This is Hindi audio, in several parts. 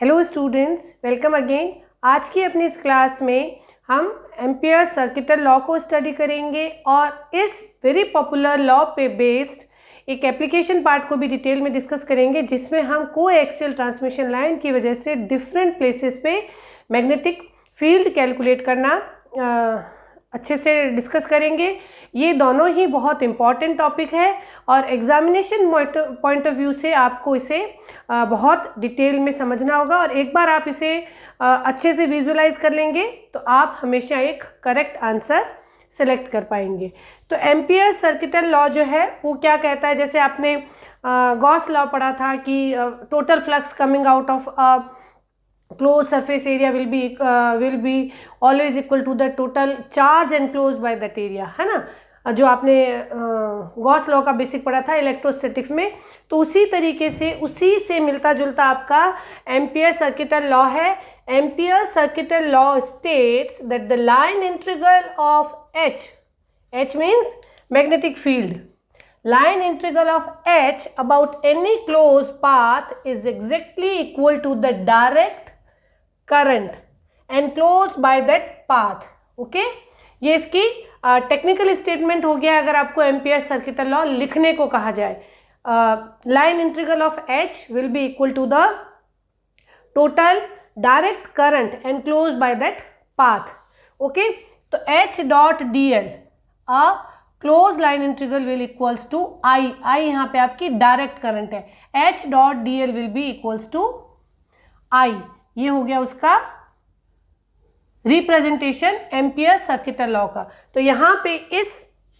Hello students, welcome again. आज की अपनी इस क्लास में हम एम्पियर सर्किटल लॉ को स्टडी करेंगे और इस वेरी पॉपुलर लॉ पे बेस्ड एक एप्लीकेशन पार्ट को भी डिटेल में डिस्कस करेंगे, जिसमें हम कोएक्सियल ट्रांसमिशन लाइन की वजह से डिफरेंट प्लेसेस पे मैग्नेटिक फील्ड कैलकुलेट करना अच्छे से डिस्कस करेंगे। ये दोनों ही बहुत इम्पॉर्टेंट टॉपिक है और एग्जामिनेशन पॉइंट ऑफ व्यू से आपको इसे बहुत डिटेल में समझना होगा। और एक बार आप इसे अच्छे से विजुलाइज कर लेंगे तो आप हमेशा एक करेक्ट आंसर सेलेक्ट कर पाएंगे। तो एम्पियर सर्किटल लॉ जो है वो क्या कहता है, जैसे आपने गॉस लॉ पढ़ा था कि total flux coming out of closed surface area will be always equal to the total charge enclosed by that area, है ना, जो आपने गॉस लॉ का बेसिक पढ़ा था इलेक्ट्रोस्टैटिक्स में। तो उसी तरीके से उसी से मिलता जुलता आपका एम्पियर सर्किटल लॉ है। Ampere circuital law states that the line integral of H means magnetic field, line integral of H about any closed path is exactly equal to the direct current enclosed by that path. Okay, ये इसकी टेक्निकल स्टेटमेंट हो गया। अगर आपको एम्पियर सर्किटल लॉ लिखने को कहा जाए, line integral of H will be equal to the total direct current enclosed by that path. Okay, तो H dot DL close line integral will equals to I यहाँ पे आपकी डायरेक्ट करंट है। H dot DL will be equals to I। ये हो गया उसका रिप्रेजेंटेशन एम्पियर सर्किटल लॉ का। तो यहाँ पे इस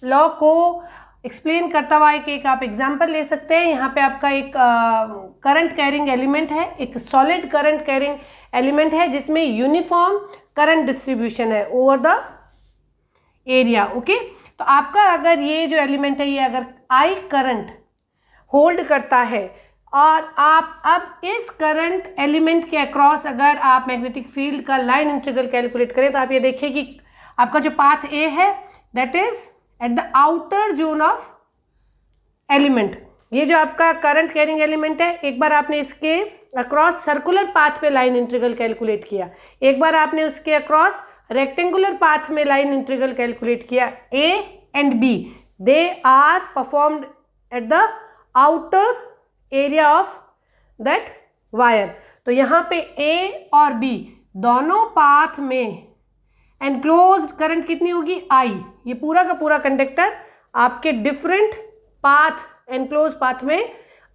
लॉ को एक्सप्लेन करता हुआ एक आप एग्जांपल ले सकते हैं। यहाँ पे आपका एक करंट कैरिंग एलिमेंट है, एक सॉलिड करंट कैरिंग एलिमेंट है जिसमें यूनिफॉर्म करंट डिस्ट्रीब्यूशन है ओवर द एरिया। ओके, तो आपका अगर ये जो एलिमेंट है ये अगर I करंट होल्ड करता है और आप अब इस करंट एलिमेंट के अक्रॉस अगर आप मैग्नेटिक फील्ड का लाइन इंटीग्रल कैलकुलेट करें तो आप ये देखिए कि आपका जो पाथ ए है that is eight the outer zone of element. ये जो आपका करंट कैरिंग एलिमेंट है, एक बार आपने इसके अक्रॉस सर्कुलर पाथ पे लाइन इंटीग्रल कैलकुलेट किया, एक बार आपने उसके अक्रॉस रेक्टेंगुलर पाथ में लाइन इंटीग्रल कैलकुलेट किया। A and B they are performed at the outer area of that wire. तो यहाँ पे ए और बी दोनों पाथ में एनक्लोज्ड करंट कितनी होगी I। ये पूरा का पूरा कंडक्टर आपके डिफरेंट पाथ एनक्लोज पाथ में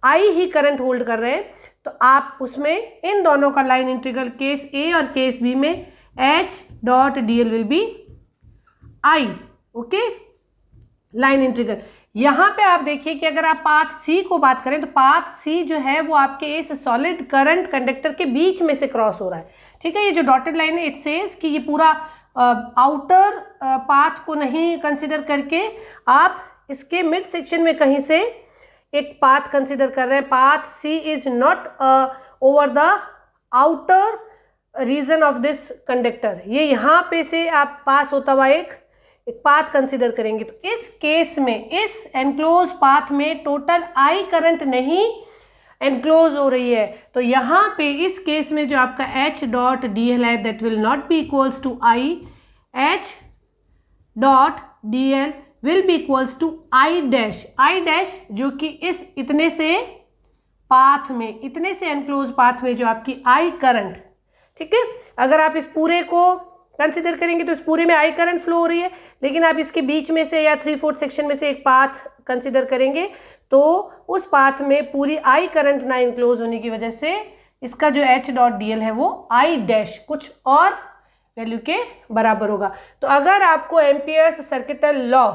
I ही करंट होल्ड कर रहे हैं। तो आप उसमें इन दोनों का लाइन इंटीग्रल केस ए और केस बी में H dot DL will be I। Okay, line integral. यहाँ पे आप देखिए कि अगर आप पाथ सी को बात करें तो पाथ सी जो है वो आपके इस सॉलिड करंट कंडक्टर के बीच में से क्रॉस हो रहा है। ठीक है, ये जो डॉटेड लाइन है इट सेज कि ये पूरा आउटर पाथ को नहीं कंसिडर करके आप इसके मिड सेक्शन में कहीं से एक पाथ कंसिडर कर रहे हैं। Path C is not over the outer region of this conductor. ये यहाँ पे से आप पास होता हुआ एक पाथ कंसिडर करेंगे। तो इस केस में इस एनक्लोज पाथ में टोटल I करंट नहीं एनक्लोज हो रही है। तो यहाँ पे इस केस में जो आपका H डॉट DL है that will not be equals to I। H dot DL will be equals to I dash जो कि इस इतने से पाथ में, इतने से एनक्लोज पाथ में जो आपकी I करंट, ठीक है, अगर आप इस पूरे को कंसिडर करेंगे तो इस पूरे में I करंट फ्लो हो रही है, लेकिन आप इसके बीच में से या 3/4 सेक्शन में से एक पाथ कंसिडर करेंगे तो उस पाथ में पूरी I करंट ना इनक्लोज होने की वजह से इसका जो H डॉट DL है वो I डैश कुछ और वैल्यू के बराबर होगा। तो अगर आपको एम्पियर्स सर्किटल लॉ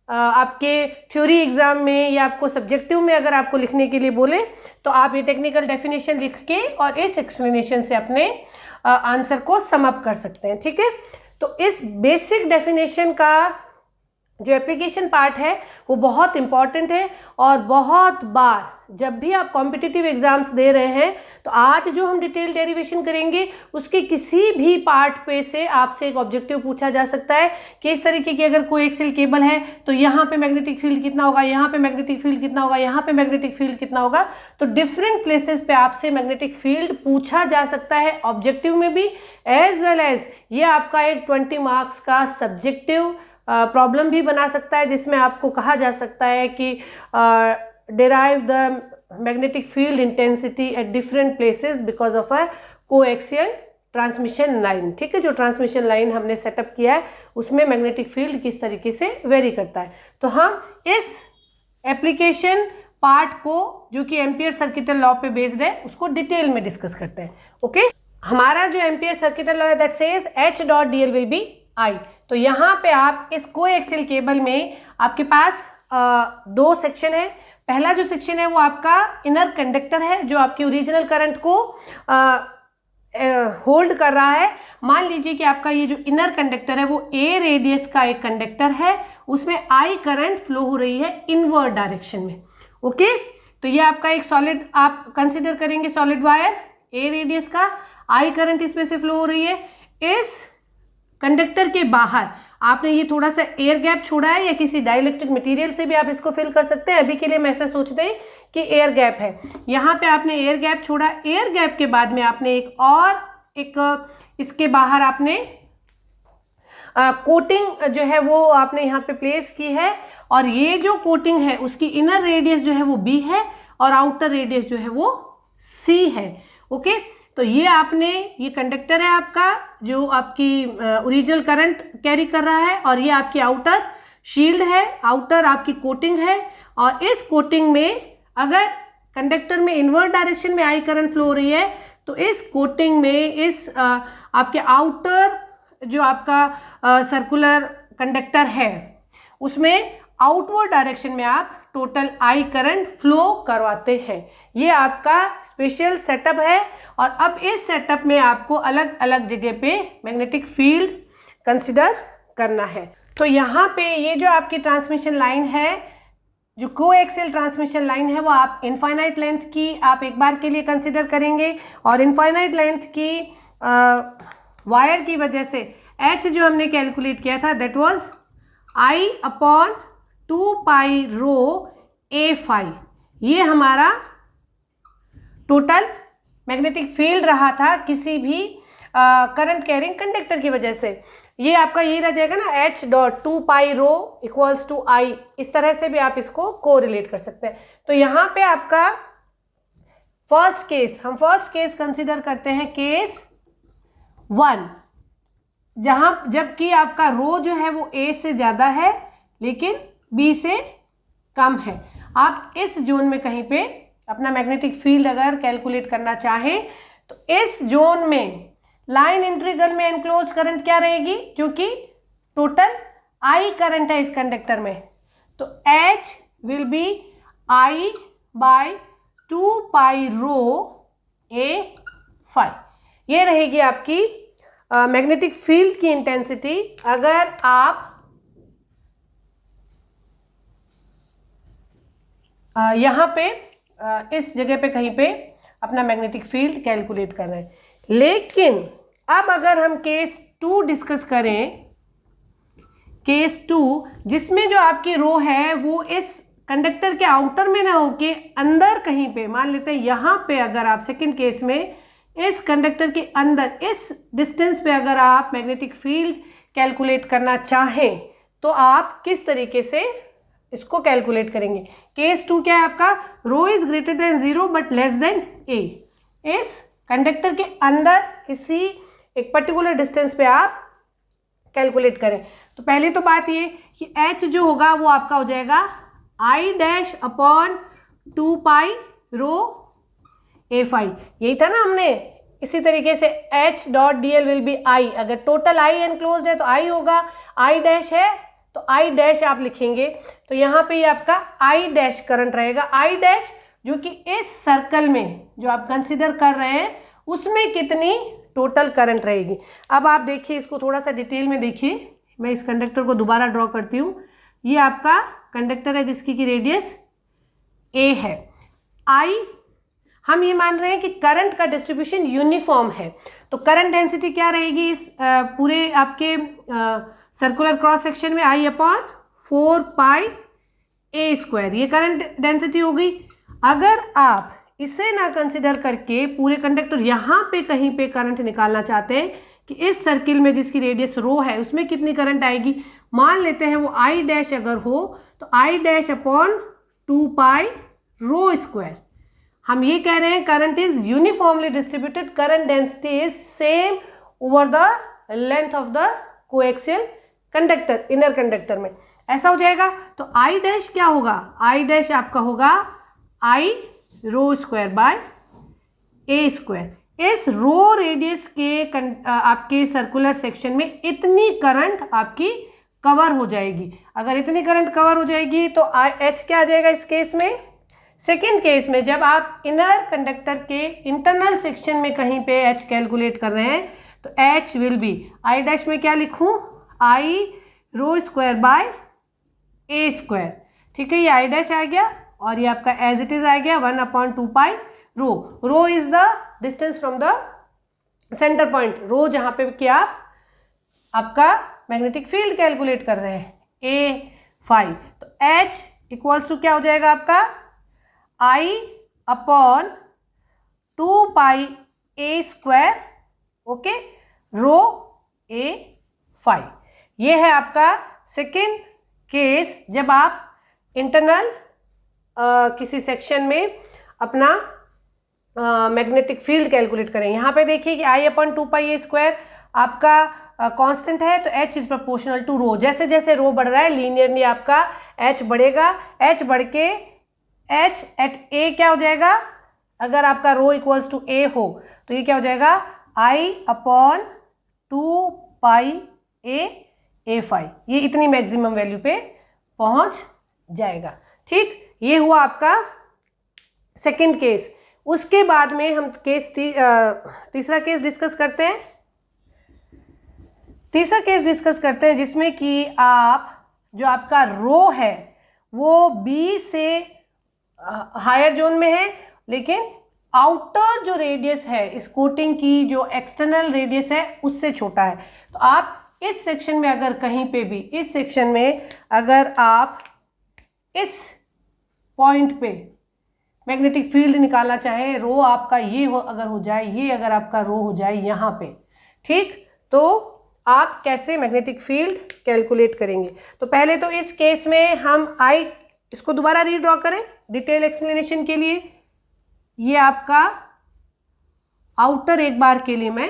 आपके थ्योरी एग्जाम में या आपको सब्जेक्टिव में अगर आपको लिखने के लिए बोले तो आप ये टेक्निकल डेफिनेशन लिख के और इस एक्सप्लेनेशन से अपने आंसर को सम अप कर सकते हैं। ठीक है, तो इस बेसिक डेफिनेशन का जो एप्लीकेशन पार्ट है वो बहुत इंपॉर्टेंट है, और बहुत बार जब भी आप कॉम्पिटिटिव एग्जाम्स दे रहे हैं तो आज जो हम डिटेल डेरिवेशन करेंगे उसके किसी भी पार्ट पे से आपसे एक ऑब्जेक्टिव पूछा जा सकता है कि इस तरीके की अगर कोई एक्सेल केबल है तो यहाँ पे मैग्नेटिक फील्ड कितना होगा, यहाँ पे मैग्नेटिक फील्ड कितना होगा, यहाँ पे मैग्नेटिक फील्ड कितना होगा। तो डिफरेंट प्लेसेस पे आपसे मैग्नेटिक फील्ड पूछा जा सकता है ऑब्जेक्टिव में भी, एज वेल एज ये आपका एक 20 मार्क्स का सब्जेक्टिव प्रॉब्लम भी बना सकता है, जिसमें आपको कहा जा सकता है कि derive the magnetic field intensity at different places because of a coaxial transmission line. ठीक है, जो ट्रांसमिशन लाइन हमने सेटअप किया है उसमें मैग्नेटिक फील्ड किस तरीके से वेरी करता है। तो हम इस एप्लीकेशन पार्ट को जो कि एम्पियर सर्किटल लॉ पे बेस्ड है उसको डिटेल में डिस्कस करते हैं। ओके, हमारा जो एम्पियर सर्किटल लॉ है that says H dot dl will be I। तो यहाँ पे आप इस कोएक्सियल केबल में आपके पास दो सेक्शन है। पहला जो सेक्शन है वो आपका इनर कंडक्टर है जो आपकी ओरिजिनल करंट को होल्ड कर रहा है। मान लीजिए कि आपका ये जो इनर कंडक्टर है वो A रेडियस का एक कंडक्टर है, उसमें I करंट फ्लो हो रही है इनवर्ड डायरेक्शन में। ओके, तो ये आपका एक सॉलिड आप कंसिडर करेंगे, सॉलिड वायर A रेडियस का, I करंट इसमें से फ्लो हो रही है। इस कंडक्टर के बाहर आपने ये थोड़ा सा एयर गैप छोड़ा है, या किसी डाइलेक्ट्रिक मटेरियल से भी आप इसको फिल कर सकते हैं। अभी के लिए मैं ऐसा सोचते हैं कि एयर गैप है, यहाँ पे आपने एयर गैप छोड़ा। एयर गैप के बाद में आपने एक इसके बाहर आपने कोटिंग जो है वो आपने यहाँ पे प्लेस की है, और ये जो कोटिंग है उसकी इनर रेडियस जो है वो B है और आउटर रेडियस जो है वो C है। ओके, तो ये आपने, ये कंडक्टर है आपका जो आपकी ओरिजिनल करंट कैरी कर रहा है, और ये आपकी आउटर शील्ड है, आउटर आपकी कोटिंग है। और इस कोटिंग में अगर कंडक्टर में इनवर्ट डायरेक्शन में I करंट फ्लो हो रही है तो इस कोटिंग में इस आपके आउटर जो आपका सर्कुलर कंडक्टर है उसमें आउटवर्ड डायरेक्शन में आप टोटल I करंट फ्लो करवाते हैं। ये आपका स्पेशल सेटअप है, और अब इस सेटअप में आपको अलग अलग जगह पे मैग्नेटिक फील्ड कंसिडर करना है। तो यहाँ पे ये जो आपकी ट्रांसमिशन लाइन है, जो कोएक्सियल ट्रांसमिशन लाइन है, वो आप इनफाइनाइट लेंथ की आप एक बार के लिए कंसिडर करेंगे, और इनफाइनाइट लेंथ की वायर की वजह से H जो हमने कैलकुलेट किया था that was I upon 2 pi rho A phi, ये हमारा टोटल मैग्नेटिक फील्ड रहा था किसी भी करंट कैरिंग कंडक्टर की वजह से। ये आपका ये रह जाएगा ना H dot 2 pi rho equals to I। इस तरह से भी आप इसको कोरिलेट कर सकते हैं। तो यहाँ पे आपका फर्स्ट केस, हम फर्स्ट केस कंसिडर करते हैं केस 1, जहाँ जबकि आपका रो जो है वो A से ज़्यादा है लेकिन B से कम है। आप इस जोन में कहीं पे अपना मैग्नेटिक फील्ड अगर कैलकुलेट करना चाहें तो इस जोन में लाइन इंटीग्रल में एनक्लोज करंट क्या रहेगी, जो कि टोटल I करंट है इस कंडक्टर में, तो H will be I by 2 pi rho A phi. ये रहेगी आपकी मैग्नेटिक फील्ड की इंटेंसिटी अगर आप यहाँ पे इस जगह पे कहीं पे अपना मैग्नेटिक फील्ड कैलकुलेट कर रहे हैं। लेकिन अब अगर हम केस 2 डिस्कस करें, केस 2 जिसमें जो आपकी रो है वो इस कंडक्टर के आउटर में ना होके अंदर कहीं पे, मान लेते हैं यहाँ पे, अगर आप सेकंड केस में इस कंडक्टर के अंदर इस डिस्टेंस पे अगर आप मैग्नेटिक फील्ड कैलकुलेट करना चाहें तो आप किस तरीके से इसको कैलकुलेट करेंगे। केस 2 क्या है आपका, rho is greater than 0 but less than A। इस कंडक्टर के अंदर किसी एक पर्टिकुलर डिस्टेंस पे आप कैलकुलेट करें। तो पहले तो बात ये कि H जो होगा वो आपका हो जाएगा I dash upon 2 pi rho A phi. यही था ना हमने, इसी तरीके से H dot dl will be I। अगर टोटल I एनक्लोज्ड है तो I होगा, I डैश है तो I डैश आप लिखेंगे। तो यहाँ पे ये आपका I डैश करंट रहेगा। I डैश जो कि इस सर्कल में जो आप कंसिडर कर रहे हैं उसमें कितनी टोटल करंट रहेगी। अब आप देखिए इसको थोड़ा सा डिटेल में देखिए। मैं इस कंडक्टर को दोबारा ड्रॉ करती हूँ ये आपका कंडक्टर है जिसकी की रेडियस a है। I, हम ये मान रहे हैं कि करंट का डिस्ट्रीब्यूशन यूनिफॉर्म है, तो करंट डेंसिटी क्या रहेगी इस पूरे आपके सर्कुलर क्रॉस सेक्शन में, I अपॉन 4πa², ये करंट डेंसिटी हो गई। अगर आप इसे ना कंसिडर करके पूरे कंडक्टर यहाँ पे कहीं पे करंट निकालना चाहते हैं कि इस सर्किल में जिसकी रेडियस रो है उसमें कितनी करंट आएगी, मान लेते हैं वो I डैश अगर हो तो I डैश अपॉन 2π²। हम ये कह रहे हैं current is uniformly distributed, current density is same over the length of the coaxial conductor, inner conductor में ऐसा हो जाएगा। तो I डैश क्या होगा, I डैश आपका होगा I⍴/a²। इस रो रेडियस के आपके सर्कुलर सेक्शन में इतनी करंट आपकी कवर हो जाएगी। अगर इतनी करंट कवर हो जाएगी तो H क्या आ जाएगा इस केस में। सेकेंड केस में जब आप इनर कंडक्टर के इंटरनल सेक्शन में कहीं पे H कैलकुलेट कर रहे हैं तो H will be, I dash में क्या लिखूं, I⍴/a²। ठीक है, ये I डैश आ गया और ये आपका एज इट इज आ गया 1/2π rho. Rho is the distance from the centre point, rho जहां पे कि आप आपका मैग्नेटिक फील्ड कैलकुलेट कर रहे हैं a∅। तो H इक्वल्स टू क्या हो जाएगा आपका I/2πa², ओके, रो a∅। ये है आपका सेकेंड केस जब आप इंटरनल किसी सेक्शन में अपना मैग्नेटिक फील्ड कैलकुलेट करें। यहाँ पे देखिए कि I/2πa² आपका कांस्टेंट है तो H इज प्रोपोर्शनल टू रो। जैसे जैसे रो बढ़ रहा है लीनियरली आपका H बढ़ेगा, H बढ़ के H एट A क्या हो जाएगा, अगर आपका रो इक्वल्स टू A हो तो ये क्या हो जाएगा I/2πa∅। ये इतनी मैक्सिमम वैल्यू पे पहुंच जाएगा। ठीक, ये हुआ आपका सेकंड केस। उसके बाद में हम तीसरा केस डिस्कस करते हैं। तीसरा केस डिस्कस करते हैं जिसमें कि आप जो आपका रो है वो B से हायर जोन में है, लेकिन आउटर जो रेडियस है इस कोटिंग की, जो एक्सटर्नल रेडियस है उससे छोटा है। तो आप इस सेक्शन में अगर कहीं पे भी इस सेक्शन में अगर आप इस पॉइंट पे मैग्नेटिक फील्ड निकालना चाहे, रो आपका ये हो अगर हो जाए, ये अगर आपका रो हो जाए यहाँ पे, ठीक, तो आप कैसे मैग्नेटिक फील्ड कैलकुलेट करेंगे। तो पहले तो इस केस में हम इसको दोबारा रीड्रॉ करें डिटेल एक्सप्लेनेशन के लिए। ये आपका आउटर एक बार के लिए मैं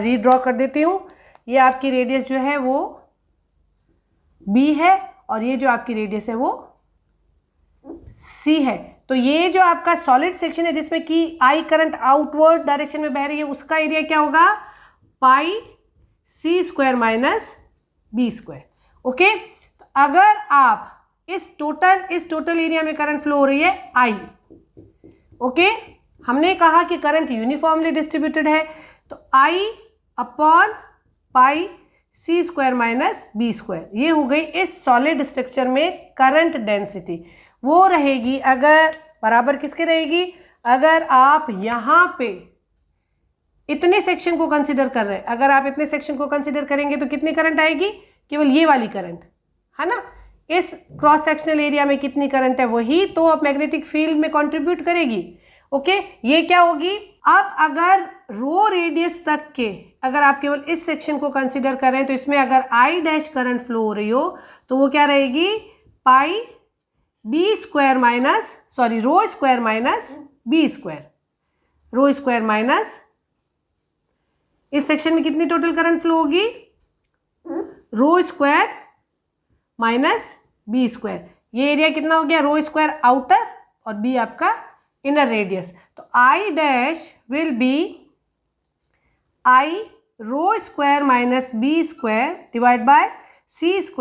रीड्रॉ कर देती हूँ। ये आपकी रेडियस जो है वो B है और ये जो आपकी रेडियस है वो C है। तो ये जो आपका सॉलिड सेक्शन है जिसमें कि I करंट आउटवर्ड डायरेक्शन में बह रही है, उसका एरिया क्या होगा πc² - b²। ओके, तो अगर आप इस टोटल एरिया में करंट फ्लो हो रही है I, ओके, हमने कहा कि करंट यूनिफॉर्मली डिस्ट्रीब्यूटेड है तो I/πc² - b², ये हो गई इस सॉलिड स्ट्रक्चर में करंट डेंसिटी। वो रहेगी अगर बराबर किसके रहेगी, अगर आप यहाँ पे इतने सेक्शन को कंसिडर कर रहे हैं, अगर आप इतने सेक्शन को कंसिडर करेंगे तो कितनी करंट आएगी, केवल ये वाली करंट है ना। इस क्रॉस सेक्शनल एरिया में कितनी करंट है वही तो अब मैग्नेटिक फील्ड में कंट्रीब्यूट करेगी। ओके, ये क्या होगी, अब अगर रो रेडियस तक के अगर आप केवल इस सेक्शन को कंसिडर कर रहे हैं तो इसमें अगर I डैश करंट फ्लो हो रही हो तो वो क्या रहेगी रो² इस सेक्शन में कितनी टोटल करंट फ्लो होगी, रो² - b²। ये एरिया कितना हो गया, रो² आउटर और B आपका इनर रेडियस। तो I dash will be I⍴ - b² divide by c² -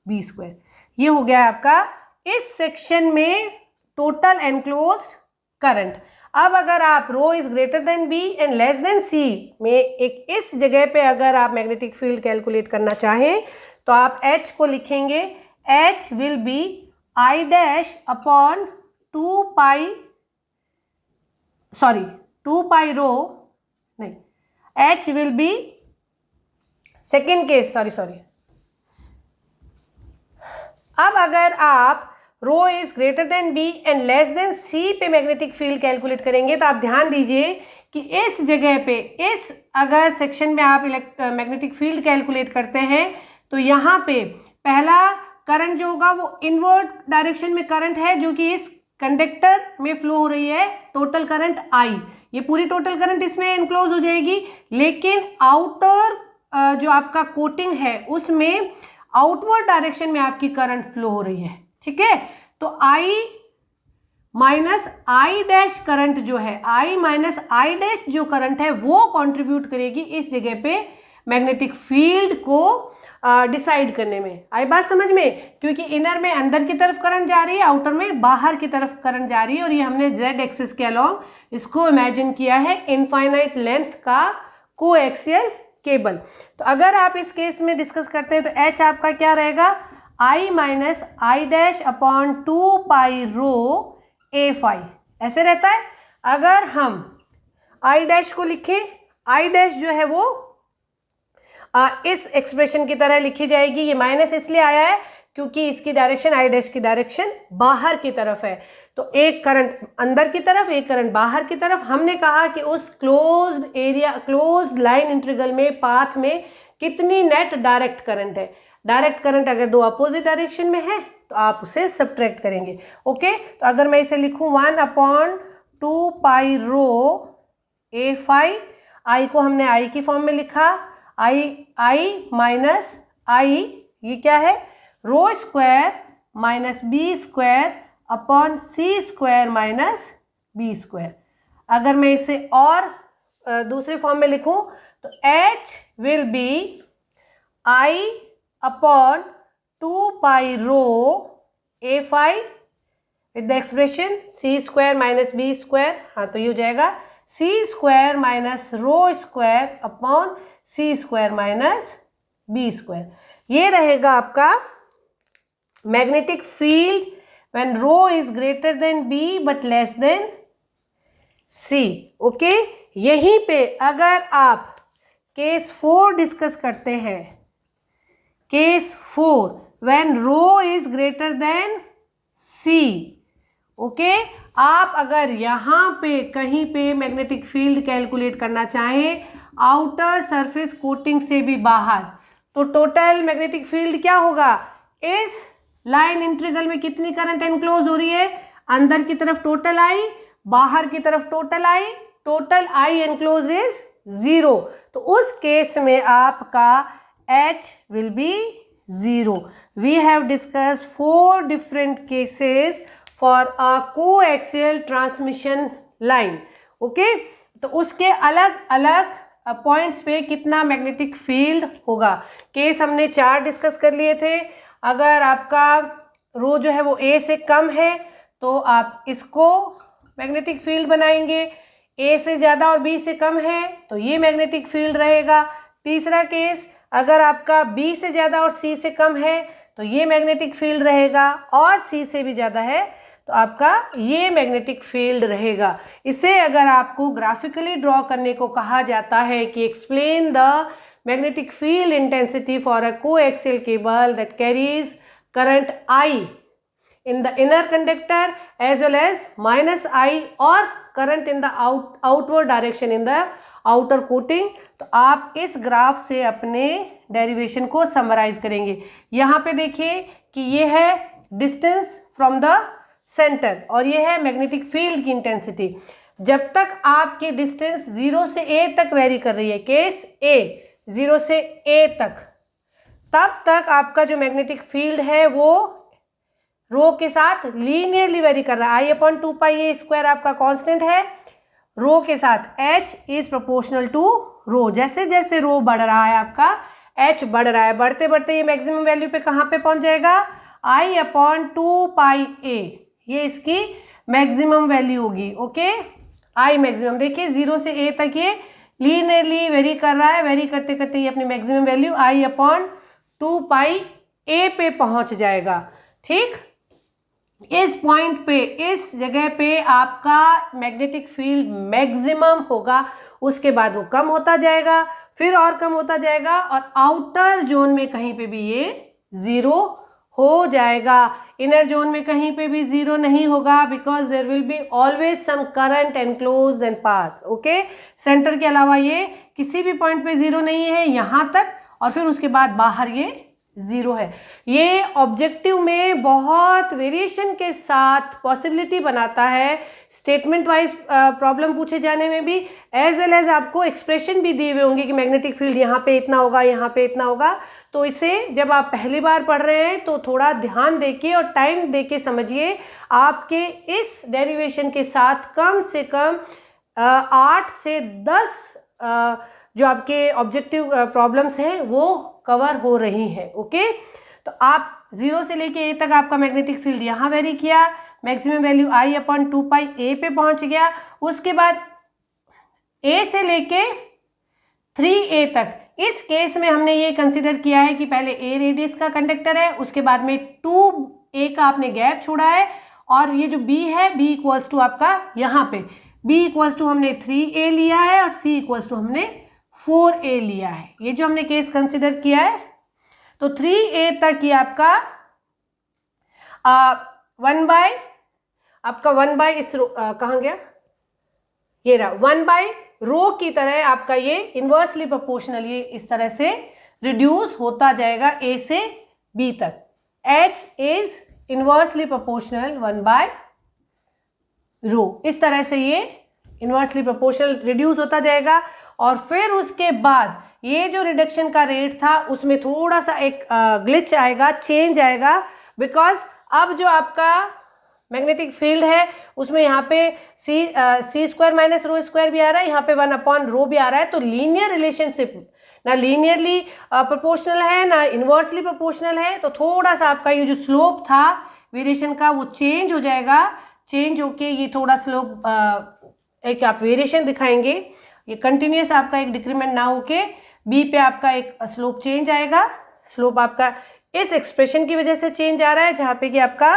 b²। ये हो गया आपका इस सेक्शन में टोटल एनक्लोज्ड करंट। अब अगर आप rho is greater than B and less than C में एक इस जगह पे अगर आप मैग्नेटिक फील्ड कैलकुलेट करना चाहें तो आप H को लिखेंगे, H will be I dash upon 2 pi rho, नहीं, H will be, second case, sorry, अब अगर आप rho is greater than B and less than C पे मैग्नेटिक फील्ड कैलकुलेट करेंगे, तो आप ध्यान दीजिए कि इस जगह पे, इस अगर सेक्शन में आप मैग्नेटिक फील्ड कैलकुलेट करते हैं तो यहाँ पे पहला करंट जो होगा वो इनवर्ड डायरेक्शन में करंट है जो कि इस कंडक्टर में फ्लो हो रही है, टोटल करंट I, ये पूरी टोटल करंट इसमें इनक्लोज हो जाएगी, लेकिन आउटर जो आपका कोटिंग है उसमें आउटवर्ड डायरेक्शन में आपकी करंट फ्लो हो रही है, ठीक है। तो I minus I dash current जो है, I माइनस आई डैश जो करंट है वो कंट्रीब्यूट करेगी इस जगह पे मैग्नेटिक फील्ड को डिसाइड करने में। आई बात समझ में? क्योंकि इनर में अंदर की तरफ करंट जा रही है, आउटर में बाहर की तरफ करंट जा रही है, और ये हमने जेड एक्सिस के अलॉन्ग इसको इमेजिन किया है इनफाइनाइट लेंथ का कोएक्सियल केबल। तो अगर आप इस केस में डिस्कस करते हैं तो H आपका क्या रहेगा, I minus I dash upon 2 pi rho A phi, ऐसे रहता है। अगर हम I डैश को लिखें, I डैश जो है वो इस एक्सप्रेशन की तरह लिखी जाएगी। ये माइनस इसलिए आया है क्योंकि इसकी डायरेक्शन, I डैश की डायरेक्शन बाहर की तरफ है, तो एक करंट अंदर की तरफ, एक करंट बाहर की तरफ। हमने कहा कि उस closed area, closed line integral में, पाथ में कितनी नेट डायरेक्ट करंट है। डायरेक्ट करंट अगर दो अपोजिट डायरेक्शन में है तो आप उसे सब्ट्रैक्ट करेंगे। ओके, तो अगर मैं इसे लिखूं 1/2 पाई रो ए फाई, आई को हमने आई की फॉर्म में लिखा, आई माइनस आई, ये क्या है, rho square minus B square upon C square minus B square. अगर मैं इसे और दूसरे फॉर्म में लिखूं तो H will be I upon 2 pi rho A phi with the expression C square minus B square. हाँ, तो ये हो जाएगा C square minus rho square upon C square minus B square. ये रहेगा आपका magnetic field when rho is greater than B but less than C। Okay, यहीं पे अगर आप केस 4 डिस्कस करते हैं, case 4 when rho is greater than C, okay, आप अगर यहाँ पे कहीं पे मैग्नेटिक फील्ड कैलकुलेट करना चाहें आउटर सरफेस कोटिंग से भी बाहर, तो टोटल मैग्नेटिक फील्ड क्या होगा, इस लाइन इंटीग्रल में कितनी करंट एनक्लोज हो रही है, अंदर की तरफ टोटल आई, बाहर की तरफ total I, total I enclose is 0। तो उस केस में आपका H will be 0। We have discussed 4 different cases for a coaxial transmission line. Okay, तो उसके अलग अलग पॉइंट्स पे कितना मैग्नेटिक फील्ड होगा। केस हमने 4 डिस्कस कर लिए थे। अगर आपका रो जो है वो A से कम है तो आप इसको मैग्नेटिक फील्ड बनाएंगे, A से ज़्यादा और B से कम है तो ये मैग्नेटिक फील्ड रहेगा। तीसरा केस, अगर आपका B से ज़्यादा और C से कम है तो ये मैग्नेटिक फील्ड रहेगा, और C से भी ज़्यादा है तो आपका ये मैग्नेटिक फील्ड रहेगा। इसे अगर आपको ग्राफिकली ड्रॉ करने को कहा जाता है कि explain the magnetic field intensity for a coaxial cable that carries current I in the inner conductor as well as minus I or current in the outward direction in the outer coating, तो आप इस ग्राफ से अपने डेरिवेशन को समराइज करेंगे। यहाँ पे देखिए कि ये है डिस्टेंस फ्रॉम द सेंटर और ये है मैग्नेटिक फील्ड की इंटेंसिटी। जब तक आपकी डिस्टेंस 0 से A तक वेरी कर रही है, केस A 0 से A तक, तब तक आपका जो मैग्नेटिक फील्ड है वो रो के साथ लीनियरली वेरी कर रहा है। I/2 पाई ए स्क्वायर आपका कांस्टेंट है, रो के साथ H इज प्रोपोर्शनल टू रो। जैसे जैसे रो बढ़ रहा है आपका H बढ़ रहा है, बढ़ते बढ़ते ये मैक्सिमम वैल्यू पे कहाँ पे पहुंच जाएगा, I/2 पाई ए, ये इसकी मैक्सिमम वैल्यू होगी। ओके, I मैक्सिमम देखिए 0 से A तक ये लीनियरली वेरी कर रहा है, वेरी करते करते ये अपनी मैक्सिमम वैल्यू I/2 2 पाई ए पे पहुंच जाएगा। ठीक, इस पॉइंट पे, इस जगह पे आपका मैग्नेटिक फील्ड मैक्सिमम होगा, उसके बाद वो कम होता जाएगा, फिर और कम होता जाएगा, और आउटर जोन में कहीं पे भी ये जीरो हो जाएगा। इनर जोन में कहीं पे भी जीरो नहीं होगा, because there will be always some current enclosed and path. Okay, centre के अलावा ये किसी भी पॉइंट पे जीरो नहीं है यहाँ तक, और फिर उसके बाद बाहर ये जीरो है। ये ऑब्जेक्टिव में बहुत वेरिएशन के साथ पॉसिबिलिटी बनाता है स्टेटमेंट वाइज प्रॉब्लम पूछे जाने में भी, एज वेल एज आपको एक्सप्रेशन भी दिए हुए होंगे कि मैग्नेटिक फील्ड यहाँ पे इतना होगा, यहाँ पे इतना होगा। तो इसे जब आप पहली बार पढ़ रहे हैं तो थोड़ा ध्यान देके और टाइम देके समझिए। आपके इस डेरिवेशन के साथ कम से कम 8 से 10 जो आपके ऑब्जेक्टिव प्रॉब्लम्स हैं वो कवर हो रही हैं। ओके, तो आप 0 से लेके ए तक आपका मैग्नेटिक फील्ड यहाँ वेरी किया, मैक्सिमम वैल्यू I/2 पाई ए पे पहुंच गया। उसके बाद ए से लेके 3a तक, इस केस में हमने ये कंसिडर किया है कि पहले a रेडियस का कंडक्टर है, उसके बाद में 2a का आपने गैप छोड़ा है, और ये जो b है, b इक्वल्स टू आपका यहाँ पे b इक्वल्स टू हमने 3a लिया है, और c इक्वल्स टू हमने 4a लिया है। ये जो हमने केस कंसिडर किया है, तो 3a तक ये आपका 1 बाय इस कहाँ गया, ये रहा 1 बाय रो की तरह आपका ये इन्वर्सली प्रोपोर्शनल ये इस तरह से रिड्यूस होता जाएगा a से b तक। h is inversely proportional 1 by rho, इस तरह से ये इन्वर्सली प्रोपोर्शनल रिड्यूस होता जाएगा। और फिर उसके बाद ये जो रिडक्शन का रेट था उसमें थोड़ा सा एक ग्लिच आएगा, चेंज आएगा, बिकॉज अब जो आपका मैग्नेटिक फील्ड है उसमें यहाँ पे सी स्क्वायर माइनस रो स्क्वायर भी आ रहा है, यहाँ पे 1/रो भी आ रहा है। तो लीनियर रिलेशनशिप ना लीनियरली प्रोपोर्शनल है ना इन्वर्सली प्रोपोर्शनल है, तो थोड़ा सा आपका ये जो स्लोप था वेरिएशन का वो चेंज हो जाएगा। चेंज होके ये थोड़ा स्लोप एक आप वेरिएशन दिखाएंगे, ये कंटिन्यूस आपका एक डिक्रीमेंट ना होके बी पे आपका एक स्लोप चेंज आएगा। स्लोप आपका इस एक्सप्रेशन की वजह से चेंज आ रहा है, जहाँ पे कि आपका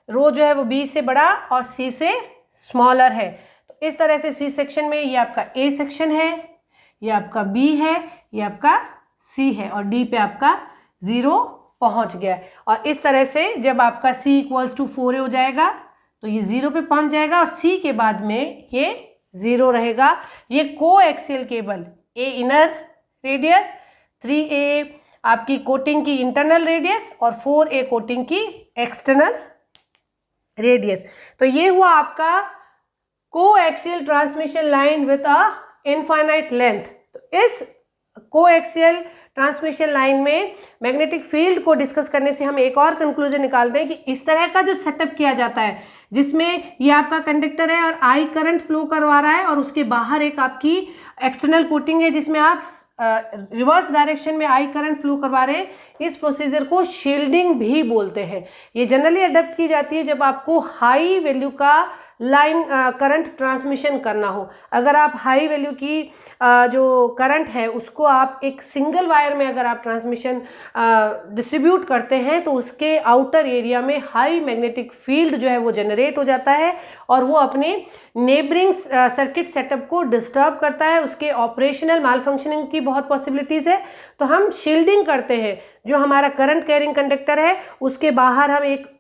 रो जो है वो बी से बड़ा और सी से स्मॉलर है। तो इस तरह से सी सेक्शन में ये आपका ए सेक्शन है, ये आपका बी है, ये आपका सी है, और डी पे आपका 0 पहुंच गया। और इस तरह से जब आपका सी इक्वल्स टू 4a हो जाएगा तो ये 0 पे पहुंच जाएगा, और सी के बाद में ये 0 रहेगा। ये coaxial cable, a inner radius, 3a आपकी कोटिंग की इंटरनल रेडियस, और 4a कोटिंग की एक्सटर्नल रेडियस। तो ये हुआ आपका coaxial transmission line with a infinite length. तो इस कोएक्सियल ट्रांसमिशन लाइन में मैग्नेटिक फील्ड को डिस्कस करने से हम एक और कंक्लूजन निकालते हैं कि इस तरह का जो सेटअप किया जाता है जिसमें ये आपका कंडक्टर है और आई करंट फ्लो करवा रहा है, और उसके बाहर एक आपकी एक्सटर्नल कोटिंग है जिसमें आप रिवर्स डायरेक्शन में आई करंट फ्लो करवा रहे हैं, इस प्रोसीजर को शील्डिंग भी बोलते हैं। ये जनरली अडॉप्ट की जाती है जब आपको हाई वैल्यू का लाइन करंट ट्रांसमिशन करना हो। अगर आप हाई वैल्यू की जो करंट है उसको आप एक सिंगल वायर में अगर आप ट्रांसमिशन डिस्ट्रीब्यूट करते हैं तो उसके आउटर एरिया में हाई मैग्नेटिक फील्ड जो है वो जनरेट हो जाता है, और वो अपने नेबरिंग सर्किट सेटअप को डिस्टर्ब करता है, उसके ऑपरेशनल माल फंक्शनिंग की बहुत पॉसिबिलिटीज़ है। तो हम शील्डिंग करते हैं, जो हमारा करंट कैरिंग कंडक्टर है उसके बाहर हम एक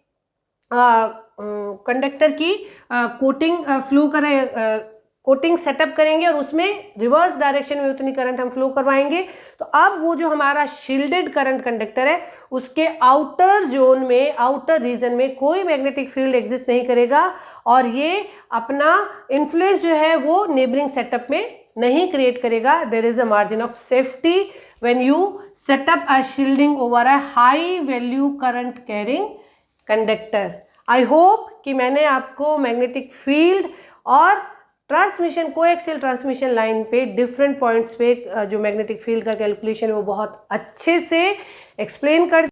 कंडक्टर की कोटिंग फ्लो करें, कोटिंग सेटअप करेंगे, और उसमें रिवर्स डायरेक्शन में उतनी करंट हम फ्लो करवाएंगे। तो अब वो जो हमारा शील्डेड करंट कंडक्टर है उसके आउटर जोन में, आउटर रीजन में कोई मैग्नेटिक फील्ड एग्जिस्ट नहीं करेगा, और ये अपना इन्फ्लुएंस जो है वो नेबरिंग सेटअप में नहीं क्रिएट करेगा। There is a margin of safety when you set up a shielding over a high value current carrying conductor. I hope कि मैंने आपको मैग्नेटिक फील्ड और ट्रांसमिशन कोएक्सियल ट्रांसमिशन लाइन पे डिफरेंट पॉइंट्स पे जो मैग्नेटिक फील्ड का कैलकुलेशन है वो बहुत अच्छे से एक्सप्लेन कर